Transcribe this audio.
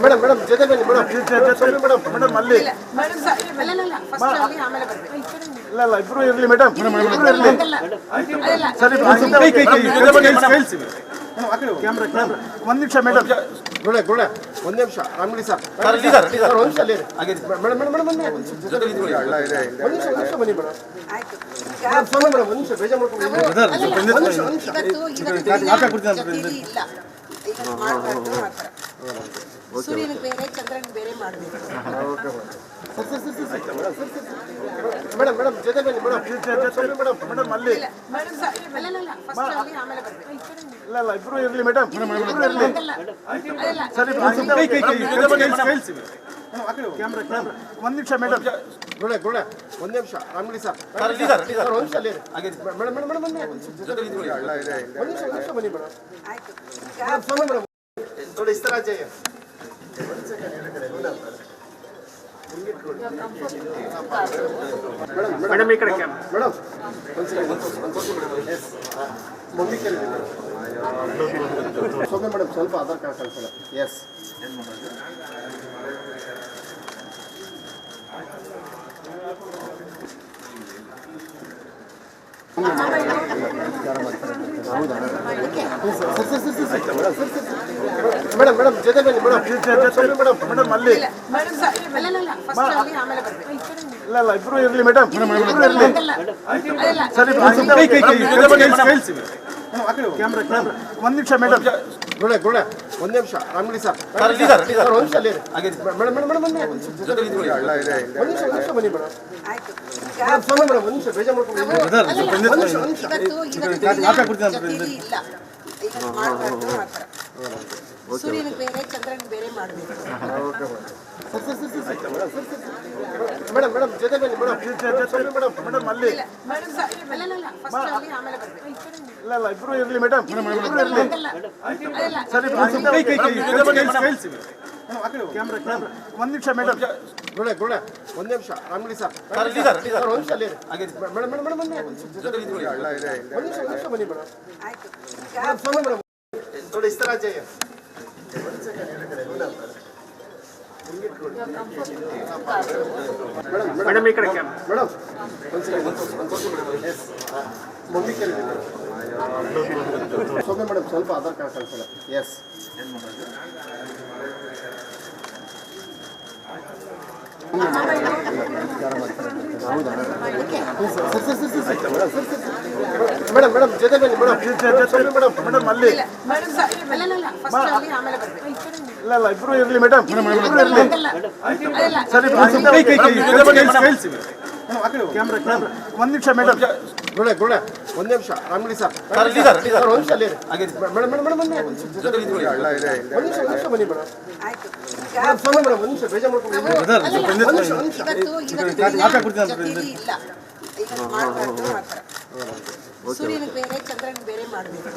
Madam madam ಜೊತೆ ಬನ್ನಿ madam madam madam ಅಲ್ಲಿ ಇಲ್ಲ ಇಲ್ಲ ಇಬ್ರು ಇರಲಿ ಮೇಡಮ್ ಇಬ್ರು ಇರಲಿ ಸರಿ ಕ್ಯಾಮ್ರಾ ಕ್ಯಾಮ್ರಾ ಒಂದು ನಿಮಿಷ ಮೇಡಮ್ ಗುಳೆ ಗುಳೆ ಒಂದು ನಿಮಿಷ ಅಂಗಡಿ ಸರ್ ಒಂದು ನಿಮಿಷ ಅಲ್ಲಿ ಮೇಡಮ್ ಮೇಡಮ್ ಮೇಡಮ್ ಒಂದು ನಿಮಿಷ ಬನ್ನಿ ಮೇಡಮ್ ಸ್ವಾಮಿ ಮೇಡಮ್ ಒಂದು ನಿಮಿಷ ಬೇಜಾರು ಸೂರ್ಯನ ಬೇರೆ ಚಂದ್ರನ ಬೇರೆ ಮಾಡಬೇಕು. ಮೇಡಮ್ ಮೇಡಮ್ ಜೊತೆ ಬನ್ನಿ ಮೇಡಮ್ ಮೇಡಮ್ ಮೇಡಮ್ ಅಲ್ಲಿ ಇಲ್ಲ ಆಮೇಲೆ ಬರಬೇಕು. ಇಲ್ಲ ಇಬ್ರು ಇರಲಿ ಮೇಡಮ್ ಇಬ್ರು ಇರಲಿ ಸರಿ ಕ್ಯಾಮ್ರಾ ಕ್ಯಾಮ್ರಾ ಒಂದು ನಿಮಿಷ ಮೇಡಮ್ ಗುಳೆ ಗುಳೆ ಒಂದು ನಿಮಿಷ ಅಂಗಡಿ ಸರ್ ಒಂದು ನಿಮಿಷ ಅಲ್ಲಿ ಮೇಡಮ್ ಮೇಡಮ್ ಮೇಡಮ್ ಒಂದು ನಿಮಿಷ ಬನ್ನಿ ಮೇಡಮ್ ಸ್ವಾಮಿ ಮೇಡಮ್ थोड़ा इस तरह चाहिए मैडम इकड़े क्या मैडम मम्मी के लिए सोमे मैडम ಸ್ವಲ್ಪ ಆಧಾರ್ ಕಾರ್ಡ್ ಕಳಿಸಲ್ಲ ಎಸ್ ಮೇಡಮ್ ಮೇಡಮ್ ಜೊತೆ ಬನ್ನಿ ಮೇಡಮ್ ಮೇಡಮ್ ಮೇಡಮ್ ಅಲ್ಲಿ ಇಲ್ಲ ಇಬ್ರು ಇರಲಿ ಮೇಡಮ್ ಇಬ್ರು ಇರಲಿ ಸರಿ ಕ್ಯಾಮ್ರಾ ಕ್ಯಾಮ್ರಾ ಒಂದು ನಿಮಿಷ ಮೇಡಮ್ ಗುಳೆ ಗುಳೆ ಒಂದು ನಿಮಿಷ ಅಂಗಡಿ ಸರ್ ಒಂದು ನಿಮಿಷ ಅಲ್ಲಿ ಮೇಡಮ್ ಮೇಡಮ್ ಮೇಡಮ್ ಒಂದು ನಿಮಿಷ ಬನ್ನಿ ಮೇಡಮ್ ಸ್ವಾಮಿ ಮೇಡಮ್ ಒಂದು ನಿಮಿಷ ಬೇಜಾರು ಸೂರ್ಯನ ಬೇರೆ ಚಂದ್ರನ ಬೇರೆ ಮಾಡಬೇಕು. ಮೇಡಮ್ ಮೇಡಮ್ ಜೊತೆ ಬನ್ನಿ ಮೇಡಮ್ ಮೇಡಮ್ ಮೇಡಮ್ ಅಲ್ಲಿ ಇಲ್ಲ ಆಮೇಲೆ ಬರಬೇಕು. ಇಲ್ಲ ಇಬ್ರು ಇರಲಿ ಮೇಡಮ್ ಇಬ್ರು ಇರಲಿ ಸರಿ ಕ್ಯಾಮ್ರಾ ಕ್ಯಾಮ್ರಾ ಒಂದು ನಿಮಿಷ ಮೇಡಮ್ ಗುಳೆ ಗುಳೆ ಒಂದು ನಿಮಿಷ ಅಂಗಡಿ ಸರ್ ಒಂದು ನಿಮಿಷ ಅಲ್ಲಿ ಮೇಡಮ್ ಮೇಡಮ್ ಮೇಡಮ್ ಒಂದು ನಿಮಿಷ ಬನ್ನಿ ಮೇಡಮ್ ಸ್ವಾಮಿ ಮೇಡಮ್ थोड़ा इस तरह चाहिए मैडम इकड़े क्या मैडम मम्मी के लिए सोमे मैडम ಸ್ವಲ್ಪ ಆಧಾರ್ ಕಾರ್ಡ್ ಕಳಿಸಲ್ಲ ಎಸ್ ಮೇಡಮ್ ಮೇಡಮ್ ಜೊತೆ ಬನ್ನಿ ಮೇಡಮ್ ಮೇಡಮ್ ಮೇಡಮ್ ಅಲ್ಲಿ ಇಲ್ಲ ಆಮೇಲೆ ಬರಬೇಕು. ಇಲ್ಲ ಇಬ್ರು ಇರಲಿ ಮೇಡಮ್ ಇಬ್ರು ಇರಲಿ ಸರಿ ಕ್ಯಾಮ್ರಾ ಕ್ಯಾಮ್ರಾ ಒಂದು ನಿಮಿಷ ಮೇಡಮ್ ಗುಳೆ ಗುಳೆ ಒಂದು ನಿಮಿಷ ಅಂಗಡಿ ಸರ್ ಒಂದು ನಿಮಿಷ ಅಲ್ಲಿ ಮೇಡಮ್ ಮೇಡಮ್ ಮೇಡಮ್ ಒಂದು ನಿಮಿಷ ಬನ್ನಿ ಮೇಡಮ್ ಸ್ವಾಮಿ ಮೇಡಮ್ ಒಂದು ನಿಮಿಷ ಬೇಜಾರು ಸೂರ್ಯನ ಬೇರೆ ಚಂದ್ರನ ಬೇರೆ ಮಾಡಬೇಕು.